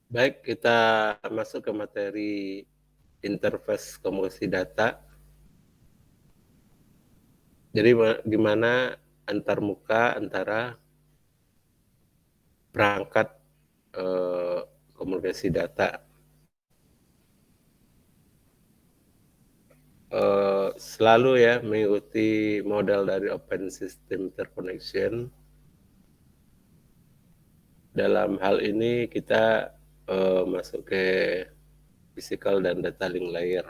Baik, kita masuk ke materi interface komunikasi data. Jadi gimana antarmuka antara perangkat komunikasi data. Selalu ya mengikuti model dari Open System Interconnection. Dalam hal ini kita masuk ke physical dan data link layer.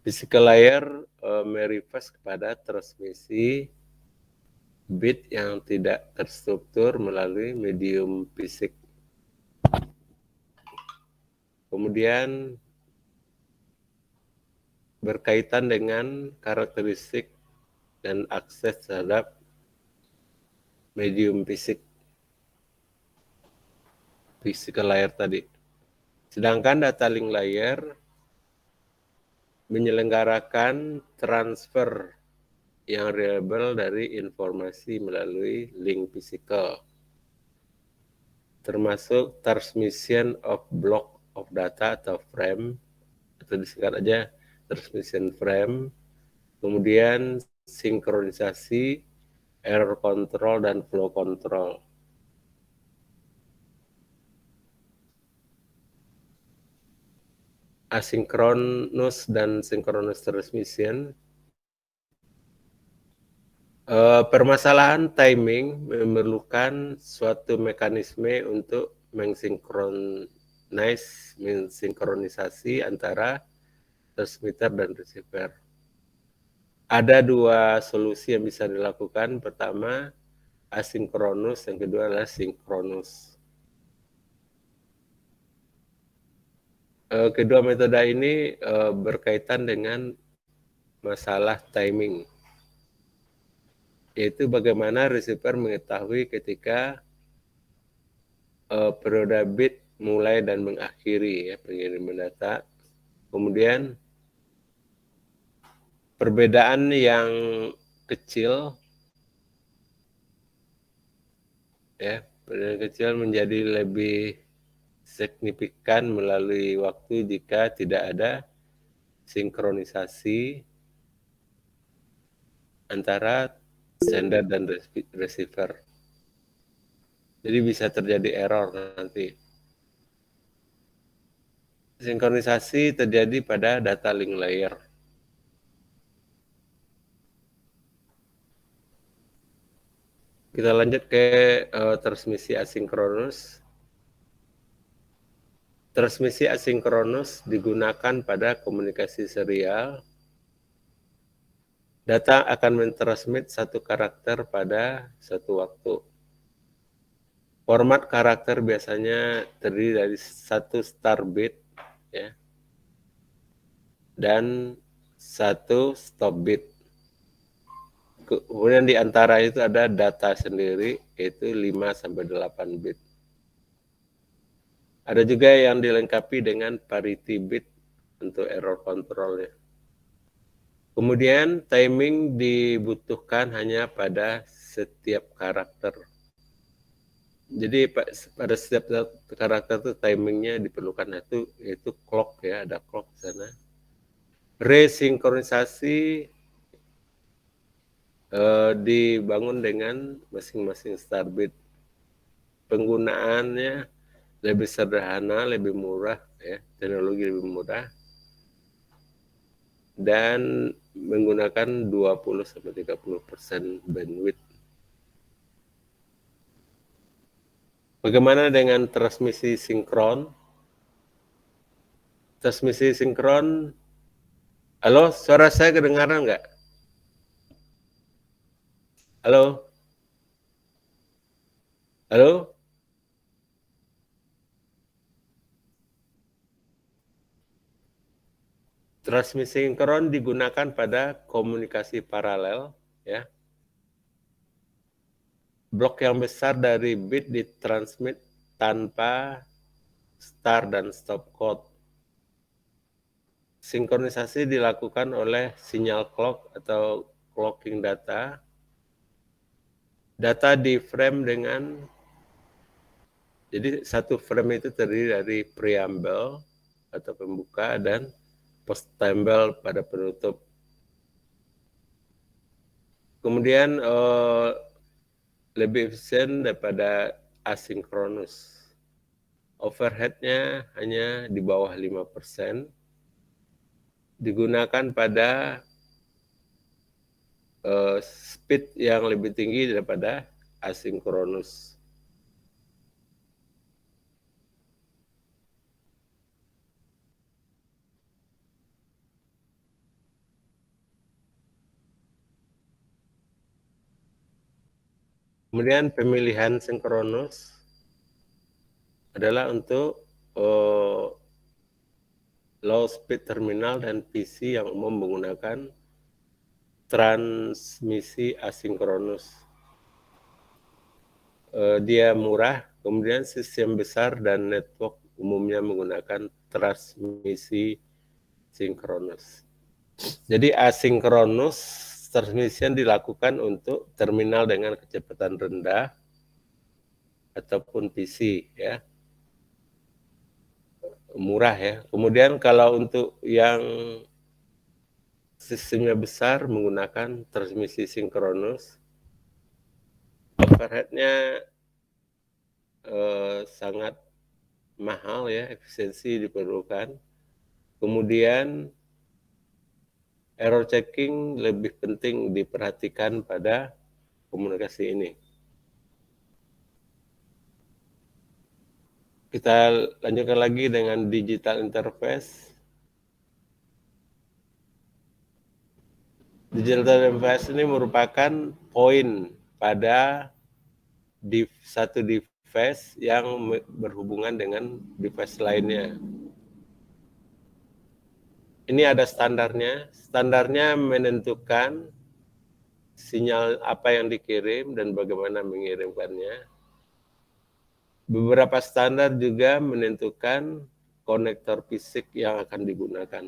Physical layer merefer kepada transmisi bit yang tidak terstruktur melalui medium fisik. Kemudian berkaitan dengan karakteristik dan akses terhadap medium fisik, physical layer tadi. Sedangkan data link layer menyelenggarakan transfer yang reliable dari informasi melalui link physical, termasuk transmission of block of data atau frame, atau disingkat aja transmission frame, kemudian sinkronisasi, error control, dan flow control. Asynchronous dan synchronous transmission. Permasalahan timing memerlukan suatu mekanisme untuk mensinkronisasi antara transmitter dan receiver. Ada dua solusi yang bisa dilakukan. Pertama, asinkronus, yang kedua adalah sinkronus. Kedua metode ini berkaitan dengan masalah timing, yaitu bagaimana receiver mengetahui ketika periode bit mulai dan mengakhiri ya pengiriman data. Kemudian perbedaan yang kecil ya, perbedaan kecil menjadi lebih signifikan melalui waktu jika tidak ada sinkronisasi antara sender dan receiver. Jadi bisa terjadi error nanti. Sinkronisasi terjadi pada data link layer. Kita lanjut ke transmisi asinkronus. Transmisi asinkronus digunakan pada komunikasi serial. Data akan mentransmit satu karakter pada satu waktu. Format karakter biasanya terdiri dari satu start bit ya, dan satu stop bit. Kemudian di antara itu ada data sendiri, yaitu 5-8 bit. Ada juga yang dilengkapi dengan parity bit untuk error control ya. Kemudian timing dibutuhkan hanya pada setiap karakter. Jadi pada setiap karakter itu timingnya diperlukan, yaitu clock ya, ada clock di sana. Resinkronisasi dibangun dengan masing-masing start bit. Penggunaannya lebih sederhana, lebih murah ya, teknologi lebih murah, dan menggunakan 20-30% bandwidth. Bagaimana dengan transmisi sinkron? Transmisi sinkron, halo, suara saya kedengaran nggak? Halo? Halo? Transmisi sinkron digunakan pada komunikasi paralel, ya. Blok yang besar dari bit ditransmit tanpa start dan stop code. sinkronisasi dilakukan oleh sinyal clock atau clocking data. Data di frame dengan, jadi satu frame itu terdiri dari preamble atau pembuka dan postamble pada penutup. Kemudian lebih efisien daripada asinkronus. Overhead-nya hanya di bawah 5%. Digunakan pada speed yang lebih tinggi daripada asinkronus. Kemudian pemilihan sinkronus adalah untuk low speed terminal dan PC yang umum menggunakan transmisi asinkronus. Dia murah, kemudian sistem besar dan network umumnya menggunakan transmisi sinkronus. Jadi asinkronus transmission dilakukan untuk terminal dengan kecepatan rendah ataupun PC ya. Murah ya. Kemudian kalau untuk yang sistemnya besar menggunakan transmisi sinkronus, overhead-nya sangat mahal ya, efisiensi diperlukan. Kemudian error checking lebih penting diperhatikan pada komunikasi ini. Kita lanjutkan lagi dengan digital interface. Digital interface ini merupakan poin pada satu device yang berhubungan dengan device lainnya. Ini ada standarnya. Standarnya menentukan sinyal apa yang dikirim dan bagaimana mengirimkannya. Beberapa standar juga menentukan konektor fisik yang akan digunakan.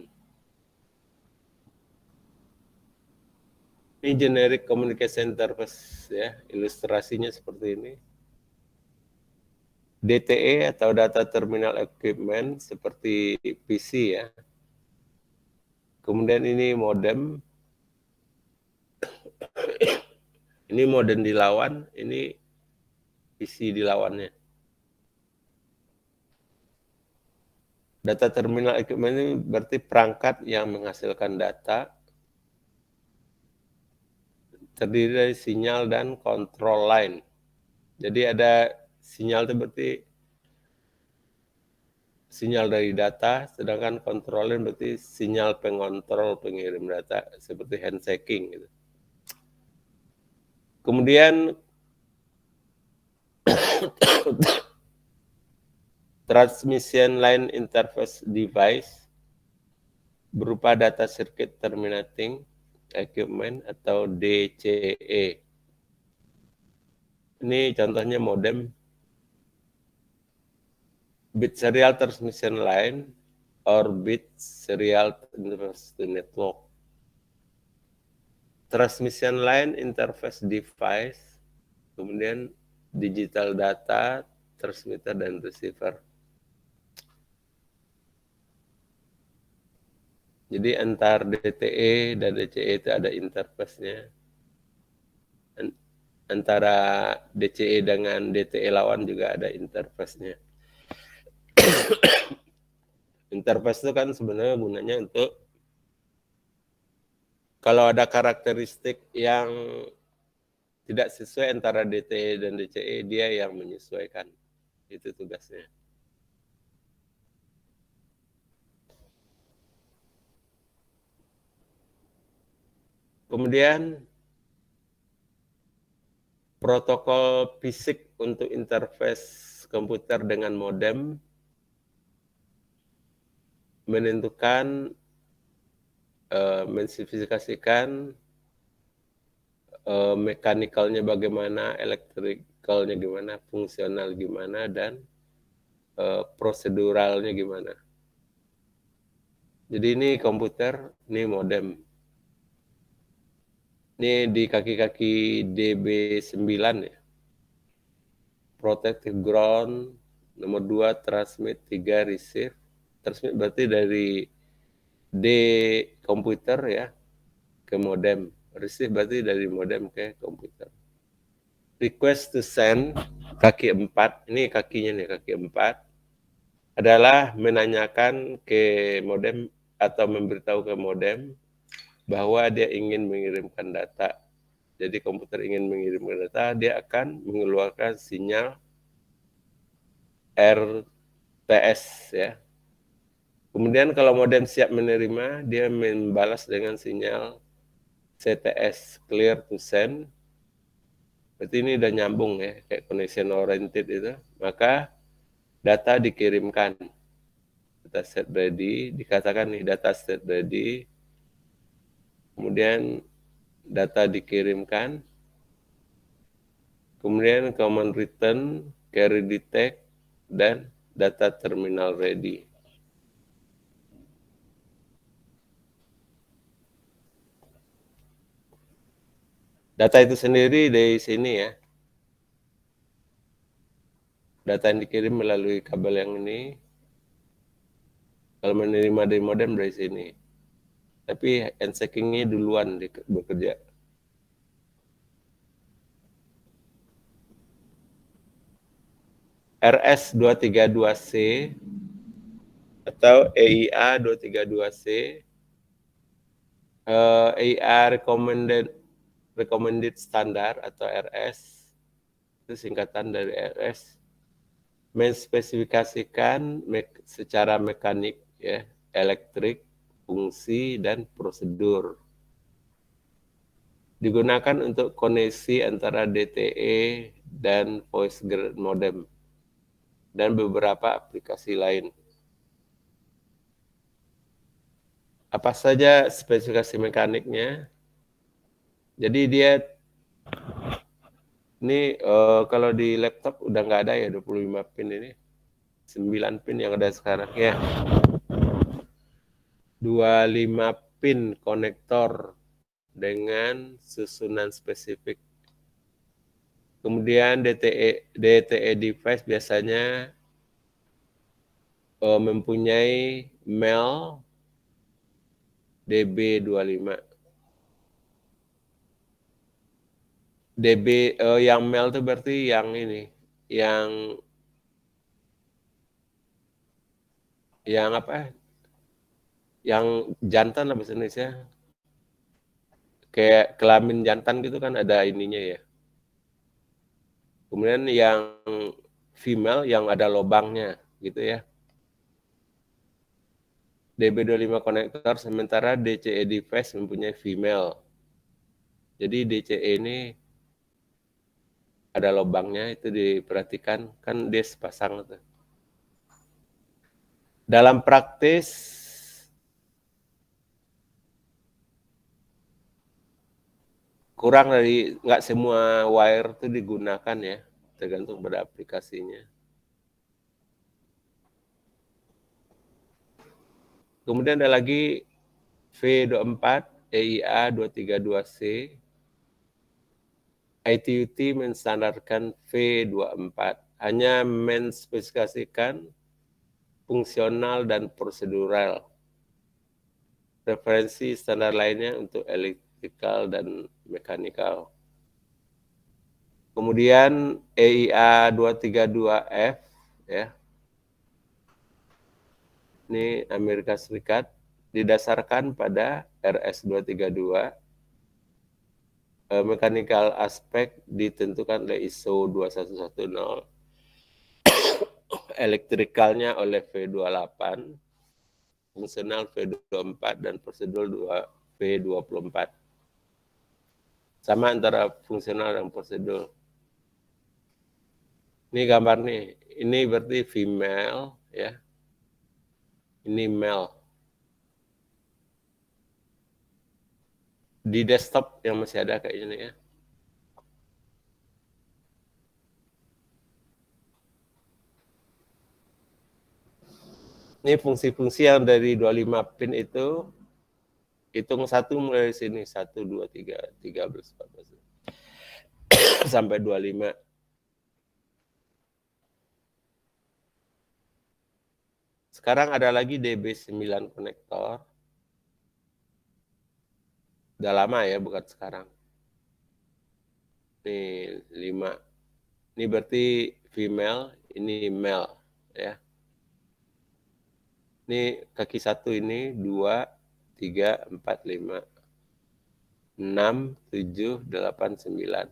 Ini generic communication interface ya, ilustrasinya seperti ini. DTE atau data terminal equipment seperti PC ya. Kemudian ini modem. Ini modem dilawan, ini PC dilawannya. Data terminal equipment ini berarti perangkat yang menghasilkan data, terdiri dari sinyal dan control line. Jadi ada sinyal itu berarti sinyal dari data, sedangkan control line berarti sinyal pengontrol pengirim data, seperti handshaking gitu. Kemudian transmission line interface device berupa data circuit terminating equipment atau DCE. Ini contohnya modem, bit serial transmission line or bit serial interface to network. Transmission line interface device, kemudian digital data, transmitter dan receiver. Jadi antar DTE dan DCE itu ada interface-nya. Antara DCE dengan DTE lawan juga ada interface-nya. Interface itu kan sebenarnya gunanya untuk kalau ada karakteristik yang tidak sesuai antara DTE dan DCE, dia yang menyesuaikan. Itu tugasnya. Kemudian protokol fisik untuk interface komputer dengan modem menentukan, menspesifikasikan mekanikalnya bagaimana, elektrikalnya gimana, fungsional gimana, dan proseduralnya gimana. Jadi ini komputer, ini modem. Ini di kaki-kaki DB9 ya. Protective ground, nomor 2 transmit, 3 receive. Transmit berarti dari D komputer ya ke modem. Receive berarti dari modem ke komputer. Request to send, kaki 4, ini kakinya nih, kaki 4, adalah menanyakan ke modem atau memberitahu ke modem bahwa dia ingin mengirimkan data. Jadi komputer ingin mengirimkan data, dia akan mengeluarkan sinyal RTS ya. Kemudian kalau modem siap menerima, dia membalas dengan sinyal CTS, clear to send. Berarti ini udah nyambung ya, kayak connection oriented itu. Maka data dikirimkan. Data set ready, dikatakan nih data set ready. Kemudian data dikirimkan. Kemudian command return, carry detect, dan data terminal ready. Data itu sendiri dari sini ya. Data yang dikirim melalui kabel yang ini. Kalau menerima dari modem dari sini. Tapi handshaking-nya duluan bekerja. RS232C atau EIA 232C, EIA recommended standard atau RS, itu singkatan dari RS, menspesifikasikan secara mekanik ya, elektrik, fungsi dan prosedur. Digunakan untuk koneksi antara DTE dan voice grade modem dan beberapa aplikasi lain. Apa saja spesifikasi mekaniknya? Jadi dia ini kalau di laptop udah nggak ada ya 25 pin ini. 9 pin yang ada sekarang ya. 25 pin konektor dengan susunan spesifik. Kemudian DTE device biasanya mempunyai MEL DB25. DB yang MEL itu berarti yang ini, yang apa? Yang jantan lah bahasa Indonesia. Kayak kelamin jantan gitu kan ada ininya ya. Kemudian yang female yang ada lobangnya gitu ya. DB25 konektor sementara DCE device mempunyai female. Jadi DCE ini ada lobangnya, itu diperhatikan kan dia sepasang tuh. Dalam praktis kurang dari nggak semua wire itu digunakan ya, tergantung pada aplikasinya. Kemudian ada lagi V24, EIA 232C. ITUT menstandarkan V24, hanya menspesifikasikan fungsional dan prosedural. Referensi standar lainnya untuk elektrikal dan mekanikal. Kemudian EIA 232F ya. Ini Amerika Serikat didasarkan pada RS232. Mechanical aspek ditentukan oleh ISO 2110. Elektrikalnya oleh V28, fungsional V24 dan prosedur V24. Sama antara fungsional dan prosedur. Ini gambar nih, ini berarti female ya. Ini male. Di desktop yang masih ada kayak ini ya. Ini fungsi-fungsi yang dari 25 pin itu, hitung satu mulai sini, 1, 2, 3, 13, 14, sampai 25. Sekarang ada lagi DB9 konektor. Udah lama ya, bukan sekarang. Ini 5. Ini berarti female, ini male. Ya. Ini kaki 1 ini 2, 3, 4, 5, 6, 7, 8, 9.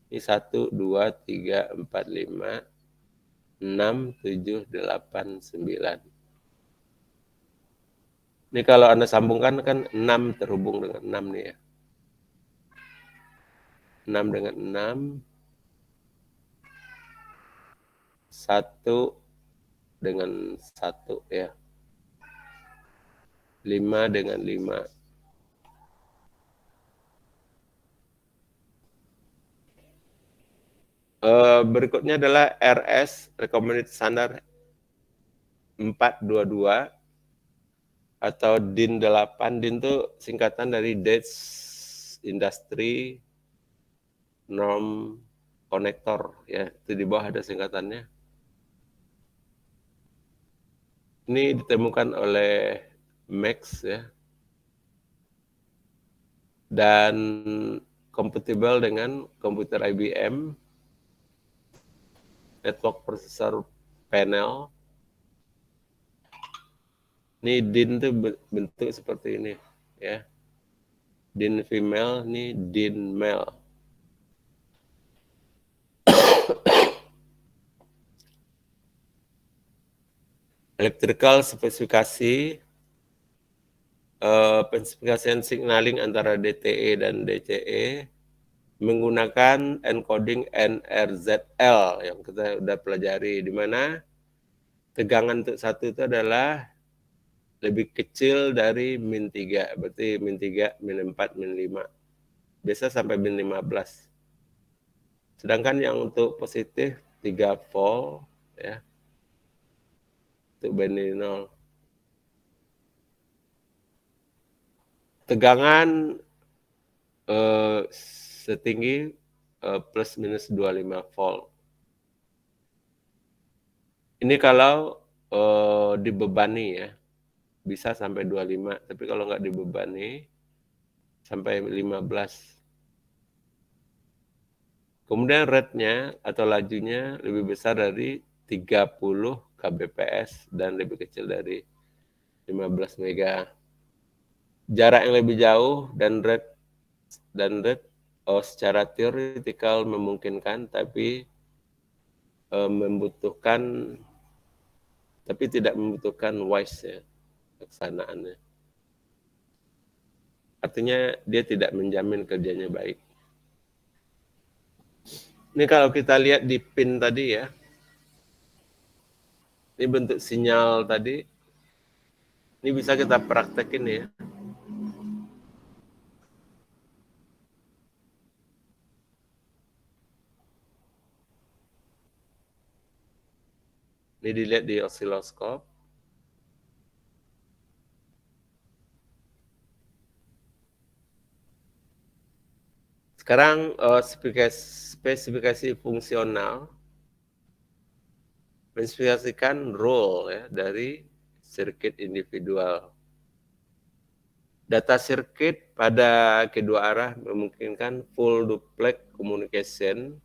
Ini 1, 2, 3, 4, 5, 6, 7, 8, 9. Ini kalau Anda sambungkan kan 6 terhubung dengan 6 nih ya. 6 dengan 6. 1 dengan 1 ya. 5 dengan 5. Berikutnya adalah RS, Recommended Standard 422 atau DIN 8. DIN itu singkatan dari Dutch Industry Norm Connector ya, itu di bawah ada singkatannya. Ini ditemukan oleh Max ya, dan kompatibel dengan komputer IBM, network processor panel. Ini DIN itu bentuk seperti ini ya. DIN female, ini DIN male. Electrical spesifikasi, spesifikasi signaling antara DTE dan DCE menggunakan encoding NRZL yang kita sudah pelajari, di mana tegangan untuk satu itu adalah lebih kecil dari min 3, berarti min 3, min 4, min 5. Biasa sampai min 15. Sedangkan yang untuk positif 3 volt ya. Untuk binary 0. Tegangan setinggi plus minus 25 volt. Ini kalau dibebani ya, bisa sampai 25, tapi kalau nggak dibebani sampai 15. Kemudian rate-nya atau lajunya lebih besar dari 30 kbps dan lebih kecil dari 15 mega. Jarak yang lebih jauh dan rate secara teoretikal memungkinkan, tapi tidak membutuhkan wise ya, kesaksanaannya. Artinya dia tidak menjamin kerjanya baik. Ini kalau kita lihat di pin tadi ya, ini bentuk sinyal tadi, ini bisa kita praktekin ya. Ini dilihat di osiloskop. Sekarang spesifikasi fungsional menspesifikasikan role ya dari sirkuit individual. Data sirkuit pada kedua arah memungkinkan full duplex communication.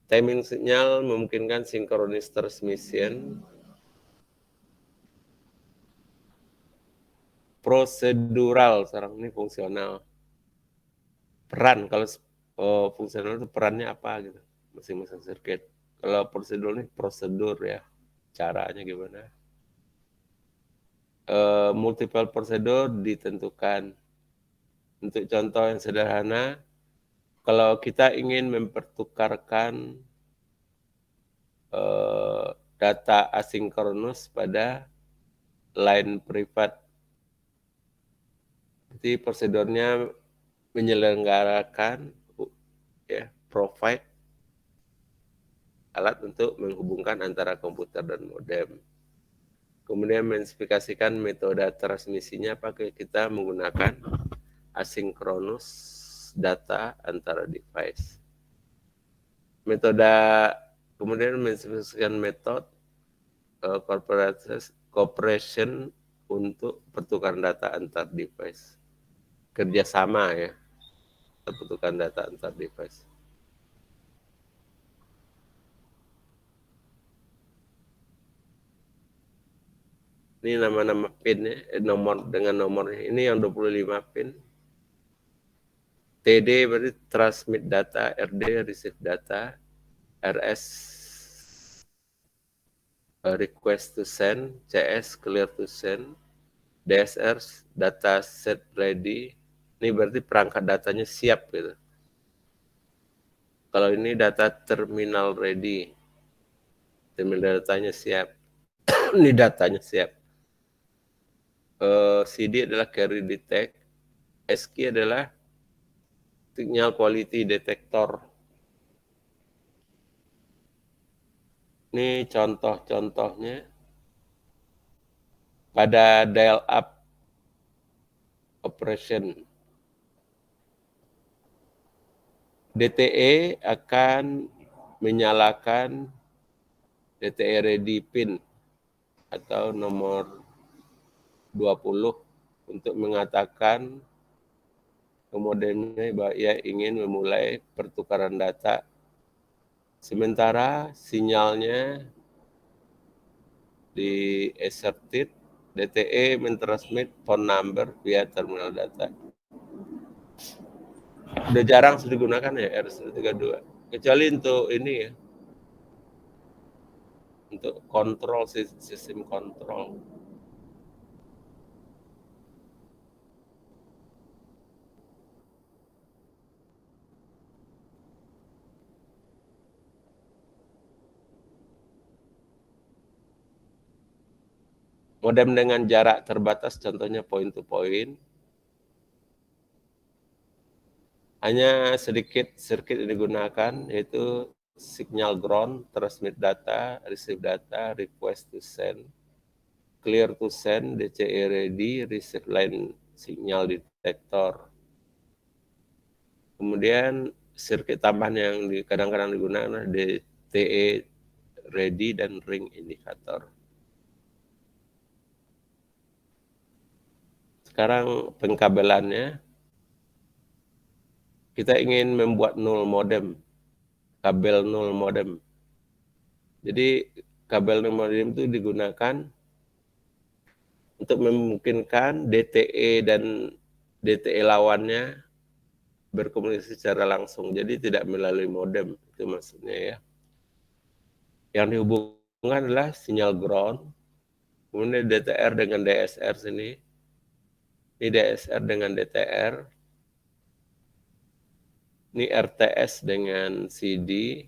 Timing sinyal memungkinkan synchronous transmission. Prosedural, sekarang ini fungsional. Peran, kalau fungsional itu perannya apa gitu, masing-masing sirkuit. Kalau prosedural ini prosedur ya, caranya gimana. Multiple prosedur ditentukan. Untuk contoh yang sederhana, kalau kita ingin mempertukarkan data asinkronus pada line privat, jadi prosedurnya menyelenggarakan ya, provide alat untuk menghubungkan antara komputer dan modem. Kemudian menspesifikasikan metode transmisinya, pakai kita menggunakan asinkronus data antara device. Metode, kemudian menspesifikasikan metode cooperation untuk pertukaran data antar device. Kerjasama ya, pertukaran data antar device. Ini nama-nama pinnya, nomor dengan nomornya. Ini yang 25 pin. TD berarti transmit data, RD receive data, RS request to send, CS clear to send, DSR data set ready. Ini berarti perangkat datanya siap gitu. Kalau ini data terminal ready, terminal datanya siap. Ini datanya siap. CD adalah carry detect, SQ adalah signal quality detector. Ini contoh-contohnya pada dial up operation. DTE akan menyalakan DTE ready pin atau nomor 20 untuk mengatakan ke modemnya bahwa ia ingin memulai pertukaran data. Sementara sinyalnya di asserted, DTE mentransmit phone number via terminal data. Udah jarang digunakan ya RS-32. Kecuali untuk ini ya, untuk kontrol, sistem kontrol. Modem dengan jarak terbatas, contohnya point to point. Hanya sedikit sirkuit yang digunakan, yaitu signal ground, transmit data, receive data, request to send, clear to send, DCE ready, receive line signal detector. Kemudian sirkuit tambahan yang kadang-kadang digunakan DTE ready dan ring indikator. Sekarang pengkabelannya, kita ingin membuat null modem, kabel null modem. Jadi kabel null modem itu digunakan untuk memungkinkan DTE dan DTE lawannya berkomunikasi secara langsung. Jadi tidak melalui modem, itu maksudnya ya. Yang dihubungkan adalah sinyal ground, kemudian DTR dengan DSR sini. Ini DSR dengan DTR, ini RTS dengan CD,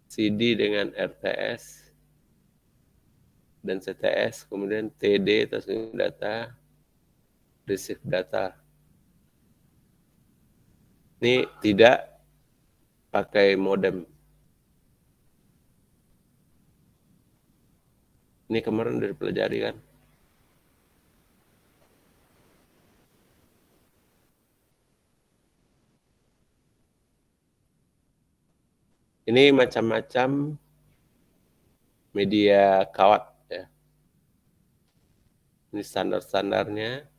CD dengan RTS, dan CTS, kemudian TD, transmit data, receive data. Ini tidak pakai modem. Ini kemarin udah dipelajari kan. Ini macam-macam media kawat ya. Ini standar-standarnya.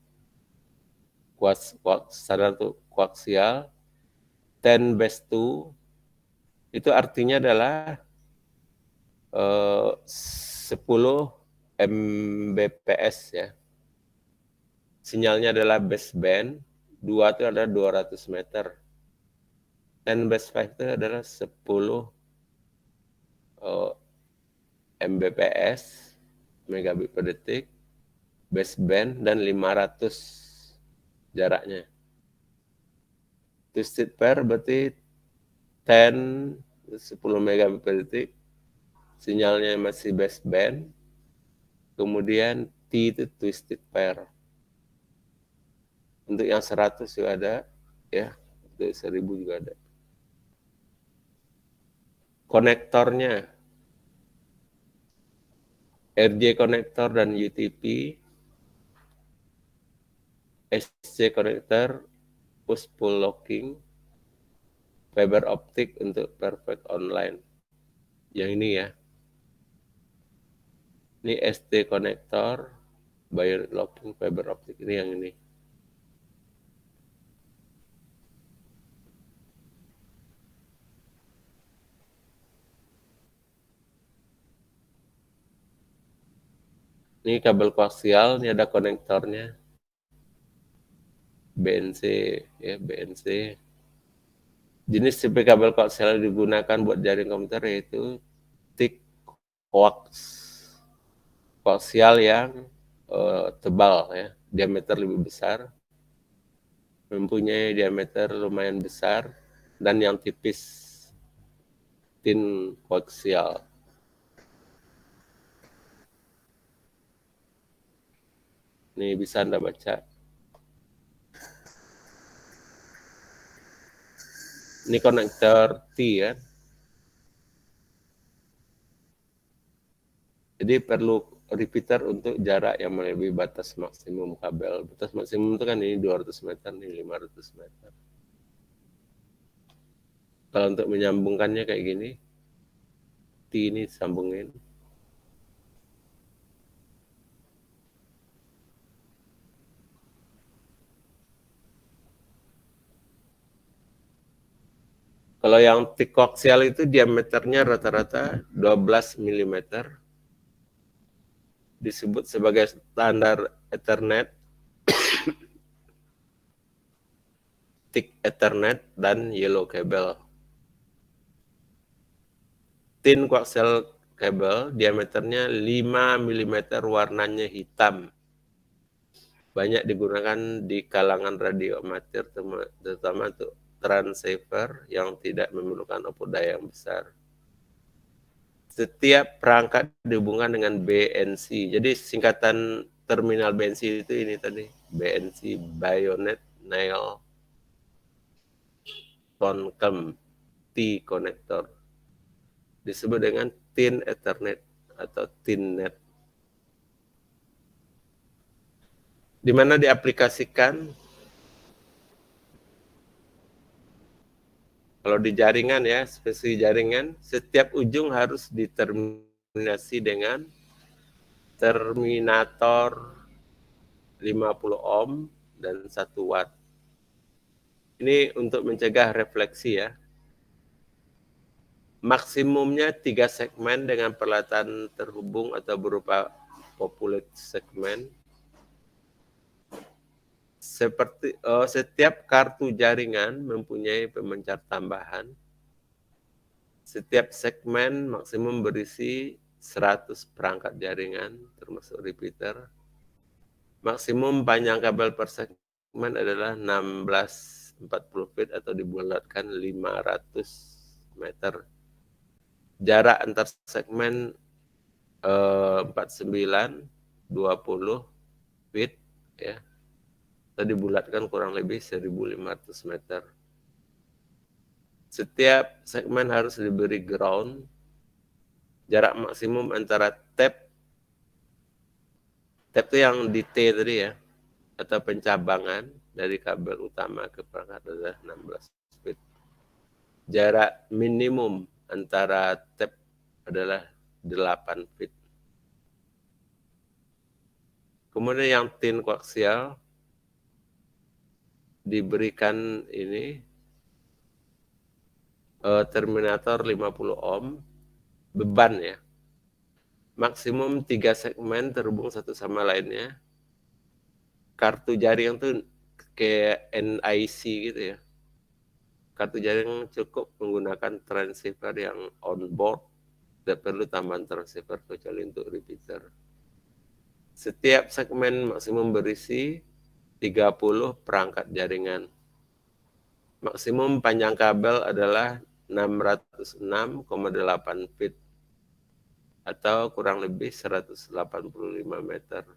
Standar untuk koaksial. 10/2 itu artinya adalah 10 Mbps ya. Sinyalnya adalah baseband, 2 itu adalah 200 meter. 10/5 itu adalah 10 Mbps, megabit per detik, baseband, dan 500 jaraknya. Twisted pair berarti 10 megabit per detik, sinyalnya masih baseband, kemudian T itu twisted pair. Untuk yang 100 juga ada, ya, untuk 1000 juga ada. Konektornya, RJ konektor dan UTP, SC konektor, push pull locking, fiber optik untuk perfect online. Yang ini ya. Ini ST konektor, bionic locking, fiber optik, ini yang ini. Ini kabel koaksial, ini ada konektornya. BNC ya, BNC. Jenis tipe kabel koaksial yang digunakan buat jaring komputer yaitu thick coax. Koaksial yang tebal ya, diameter lebih besar, mempunyai diameter lumayan besar, dan yang tipis, thin koaksial. Ini bisa Anda baca. Ini konektor T ya. Jadi perlu repeater untuk jarak yang melebihi batas maksimum kabel. Batas maksimum itu kan ini 200 meter, ini 500 meter. Kalau untuk menyambungkannya kayak gini, T ini sambungin. Kalau yang thick koaksial itu diameternya rata-rata 12 mm. Disebut sebagai standar Ethernet, thick Ethernet, dan yellow cable. Thin koaksial kabel diameternya 5 mm, warnanya hitam. Banyak digunakan di kalangan radio amatir, terutama untuk transceiver yang tidak memerlukan output daya yang besar. Setiap perangkat dihubungkan dengan BNC. Jadi singkatan terminal BNC itu ini tadi. BNC, Bayonet Nail Concom T connector. Disebut dengan Thin Ethernet atau Thin Net. Di mana diaplikasikan? Kalau di jaringan ya, spesifikasi jaringan, setiap ujung harus diterminasi dengan terminator 50 ohm dan 1 watt. Ini untuk mencegah refleksi ya. Maksimumnya 3 segmen dengan peralatan terhubung atau berupa populate segmen. Setiap kartu jaringan mempunyai pemancar tambahan. Setiap segmen maksimum berisi 100 perangkat jaringan, termasuk repeater. Maksimum panjang kabel per segmen adalah 1640 feet atau dibulatkan 500 meter. Jarak antar segmen 49, 20 feet ya. Atau dibulatkan kurang lebih 1500 meter. Setiap segmen harus diberi ground. Jarak maksimum antara tap itu yang di T tadi ya, atau pencabangan dari kabel utama ke perangkat adalah 16 feet. Jarak minimum antara tap adalah 8 feet. Kemudian yang thin koaksial diberikan ini terminator 50 ohm, beban ya. Maksimum 3 segmen terhubung satu sama lainnya. Kartu jaring itu kayak NIC gitu ya. Kartu jaring cukup menggunakan transceiver yang on board, tidak perlu tambahan transceiver kecuali untuk repeater. Setiap segmen maksimum berisi 30 perangkat jaringan. Maksimum panjang kabel adalah 606,8 feet atau kurang lebih 185 meter.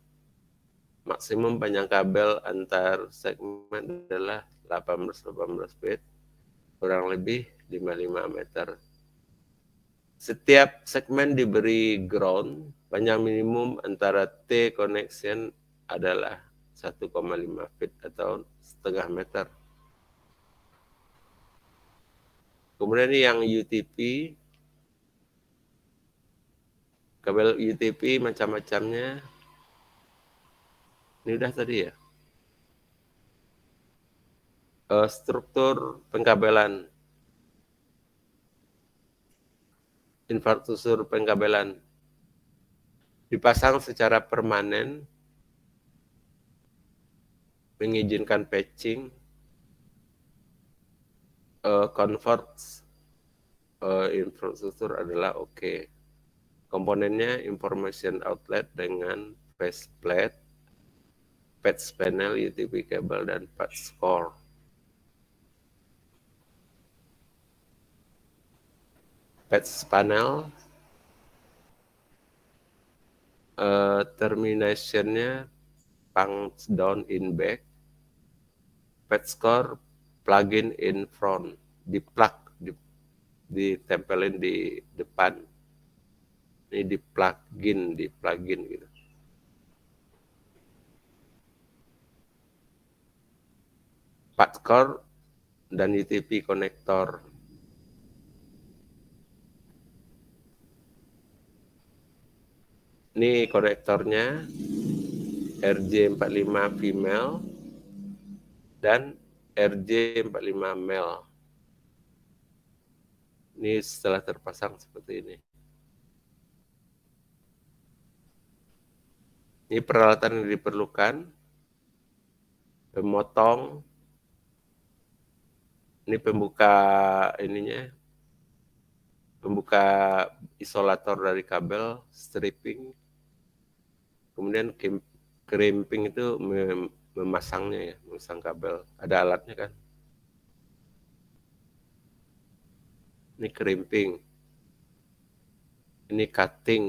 Maksimum panjang kabel antar segmen adalah 18 feet, kurang lebih 55 meter. Setiap segmen diberi ground Panjang minimum antara T connection adalah 1,5 feet atau setengah meter. Kemudian ini yang UTP, kabel UTP macam-macamnya. Ini udah tadi ya. Struktur pengkabelan, infrastruktur pengkabelan dipasang secara permanen, mengizinkan patching, convert infrastruktur adalah oke. Komponennya information outlet dengan faceplate, patch panel, UTP cable, dan patch core. Patch panel, terminationnya punch down in back, patch core plugin in front, ditempelin di depan. Ini di plugin gitu. Patch core dan UTP konektor. Ini konektornya RJ45 female dan RJ45 male. Ini setelah terpasang seperti ini. Ini peralatan yang diperlukan. Pemotong. Ini pembuka ininya. Pembuka isolator dari kabel, stripping. Kemudian crimping itu memasangnya ya, memasang kabel. Ada alatnya kan. Ini crimping. Ini cutting.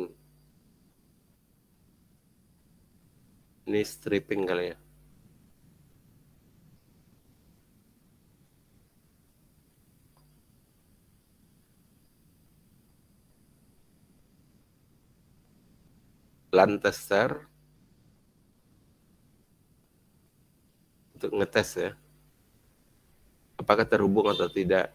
Ini stripping kali ya. LAN tester untuk ngetes ya. Apakah terhubung atau tidak.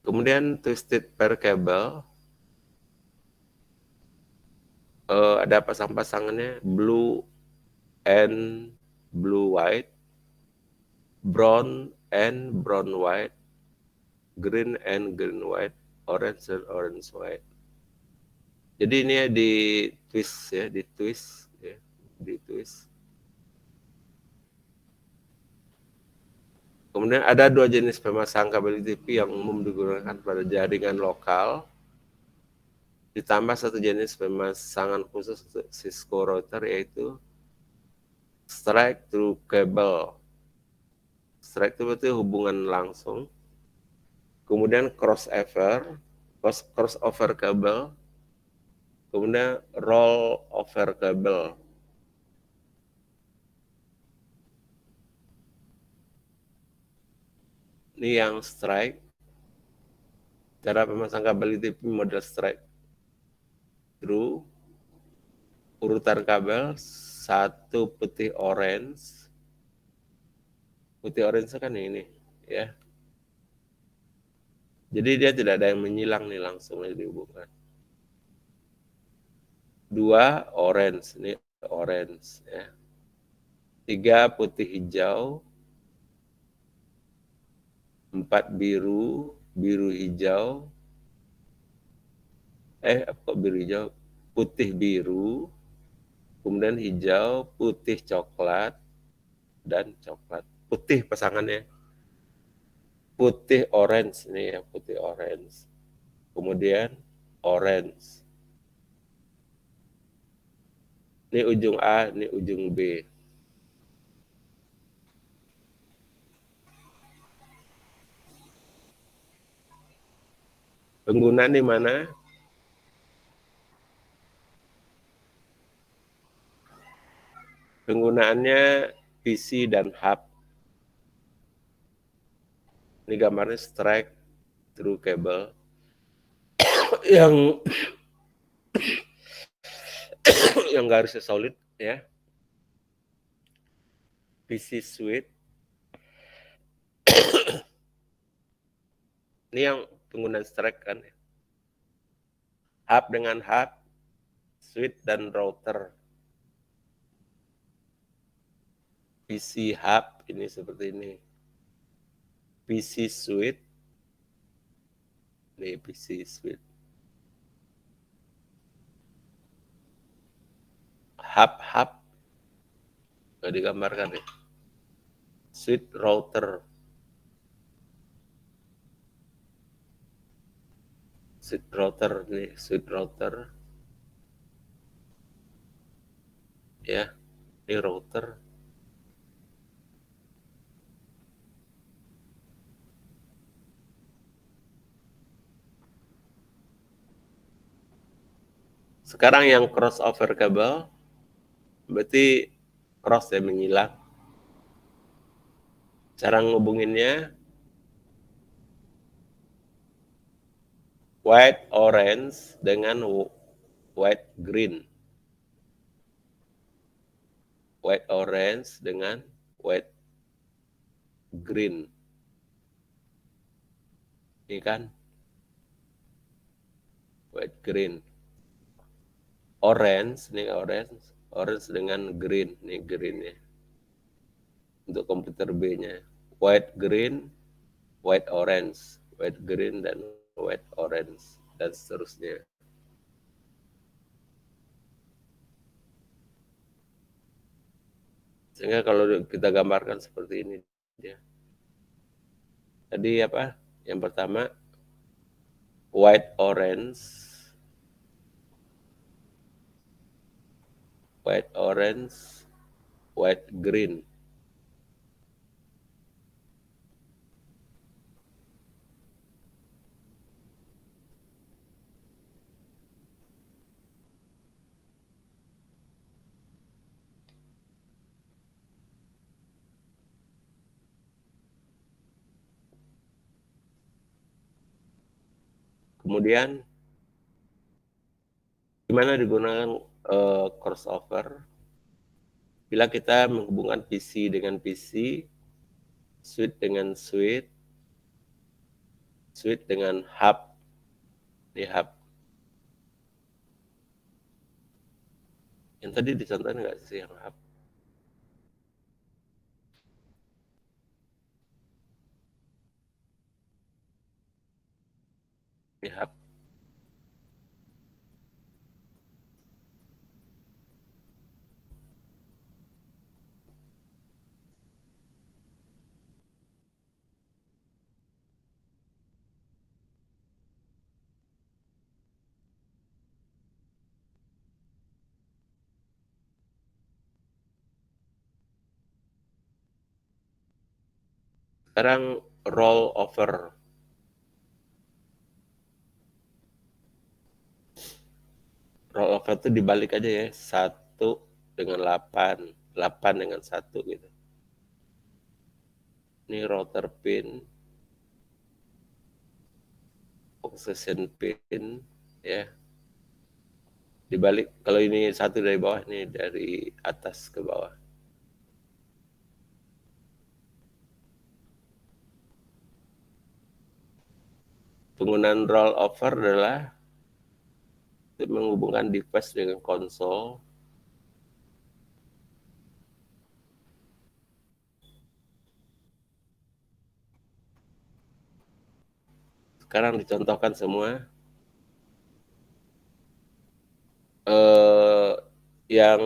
Kemudian twisted pair cable. Ada pasang-pasangannya blue and blue white, brown and brown white, green and green white, orange and orange white. Jadi ini ya di twist ya, di twist ya, di twist. Kemudian ada dua jenis pemasang kabel UTP yang umum digunakan pada jaringan lokal. Ditambah satu jenis pemasangan khusus untuk Cisco router yaitu straight through cable. Straight itu berarti hubungan langsung. Kemudian crossover cable. Kemudian roll over cable. Ini yang strike. Cara pemasang kabel UTP model strike through. Urutan kabel satu putih orange. Putih orange kan ini ya. Jadi dia tidak ada yang menyilang nih, langsung aja dihubungkan. Dua orange, ini orange ya. Tiga putih hijau. Empat biru, biru hijau. Kok biru hijau? Putih biru. Kemudian hijau, putih coklat, dan coklat. Putih pasangannya. Putih orange, ini ya, putih orange. Kemudian orange. Ini ujung A, ini ujung B. Penggunaan di mana? Penggunaannya PC dan hub. Ini gambarnya strike through cable. yang yang garisnya solid ya, PC switch. Ini yang penggunaan strike kan, hub dengan hub, switch dan router. PC hub ini seperti ini, PC switch, ini PC switch, hub nggak digambarkan ya, switch router, nih switch router ya, ini router. Sekarang yang crossover kabel berarti cross ya, menyilang. Cara ngubunginnya white orange dengan white green, white orange dengan white green. Ini kan white green, orange, ini orange dengan green, ini green ya. Untuk komputer B-nya, white green, white orange, white green dan white orange dan seterusnya. Sehingga kalau kita gambarkan seperti ini dia. Tadi apa? Yang pertama white orange, white orange, white green. Kemudian gimana digunakan crossover? Bila kita menghubungkan PC dengan PC, switch dengan switch, switch dengan hub, di hub. Yang tadi dicontohkan nggak sih yang hub? Di hub. Sekarang roll over. Roll over itu dibalik aja ya, 1 dengan 8, 8 dengan 1 gitu. Ini router pin, oxygen pin ya. Dibalik, kalau ini 1 dari bawah, ini dari atas ke bawah. Penggunaan roll over adalah menghubungkan device dengan konsol. Sekarang dicontohkan semua. Yang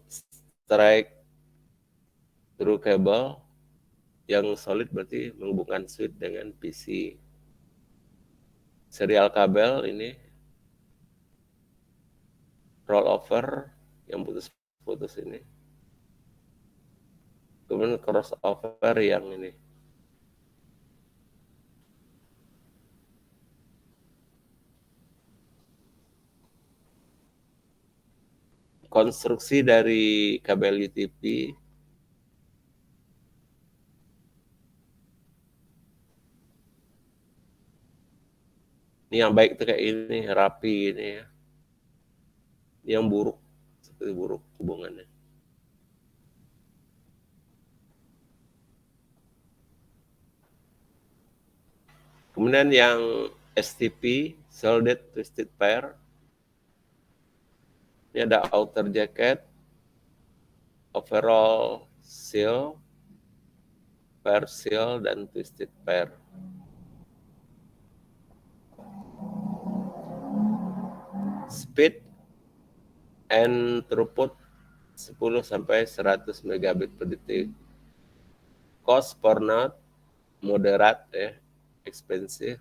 strike through cable, yang solid berarti menghubungkan switch dengan PC. Serial kabel ini roll over yang putus-putus ini. Kemudian crossover yang ini. Konstruksi dari kabel UTP ini Yang baik itu kayak ini, rapi ini ya. Yang buruk, seperti buruk hubungannya. Kemudian yang STP, Soldered Twisted Pair. Ini ada outer jacket, overall seal, pair seal, dan twisted pair. Speed and throughput 10 sampai 100 megabit per detik. Cost per node moderate ya, expensive.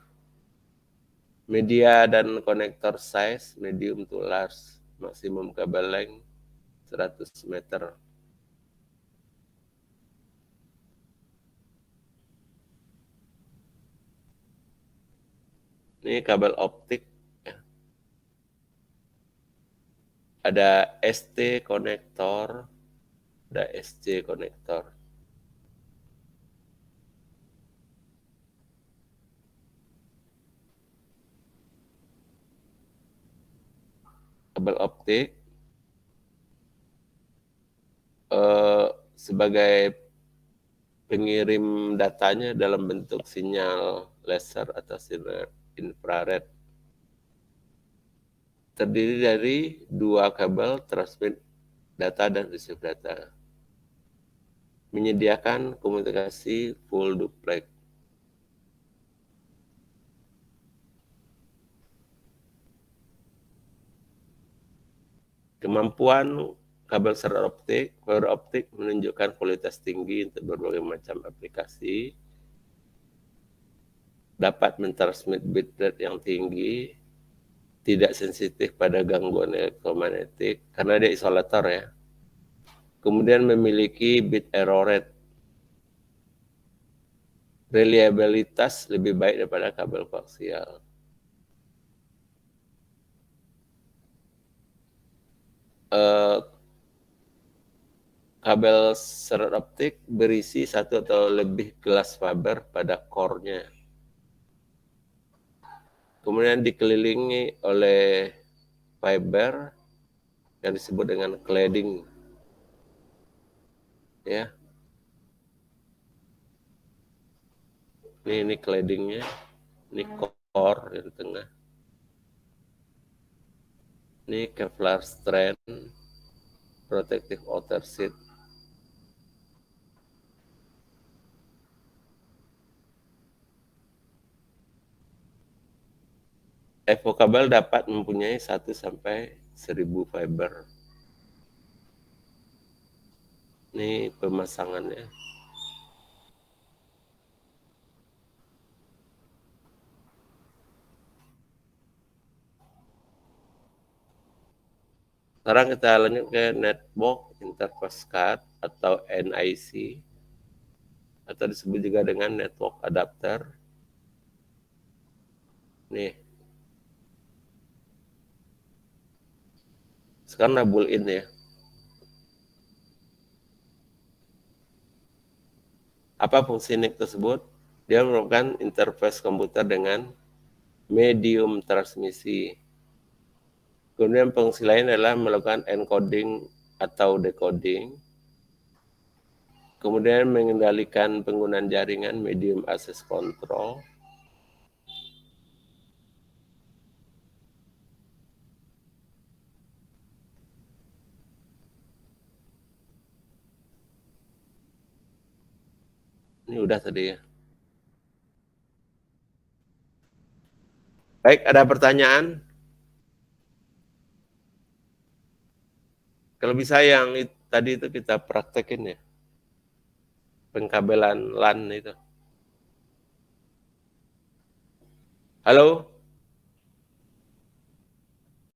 Media dan konektor size medium to large. Maksimum kabel length 100 meter. Ini kabel optik. Ya. Ada ST konektor, ada SC konektor. Kabel optik sebagai pengirim datanya dalam bentuk sinyal laser atau sinyal infrared. Terdiri dari dua kabel transmit data dan receive data. Menyediakan komunikasi full duplex. Kemampuan kabel fiber optik menunjukkan kualitas tinggi untuk berbagai macam aplikasi, dapat mentransmit bit rate yang tinggi, tidak sensitif pada gangguan elektromagnetik karena dia isolator ya. Kemudian memiliki bit error rate. Reliabilitas lebih baik daripada kabel koaksial. Kabel seret optik berisi satu atau lebih gelas fiber pada core-nya. Kemudian dikelilingi oleh fiber yang disebut dengan cladding. Ya. Ini claddingnya. Ini core di tengah. Ini Kevlar strand, protective outer sheet. EVO kabel dapat mempunyai 1 sampai 1000 fiber. Ini pemasangannya. Sekarang kita lanjut ke network interface card atau NIC atau disebut juga dengan network adapter. Nih. Sekarang udah built-in ya. Apa fungsi NIC tersebut? Dia merupakan interface komputer dengan medium transmisi. Kemudian fungsi lain adalah melakukan encoding atau decoding. Kemudian mengendalikan penggunaan jaringan medium access control. Ini udah tadi ya. Baik, ada pertanyaan? Kalau bisa yang tadi itu kita praktekin ya. Pengkabelan LAN itu. Halo?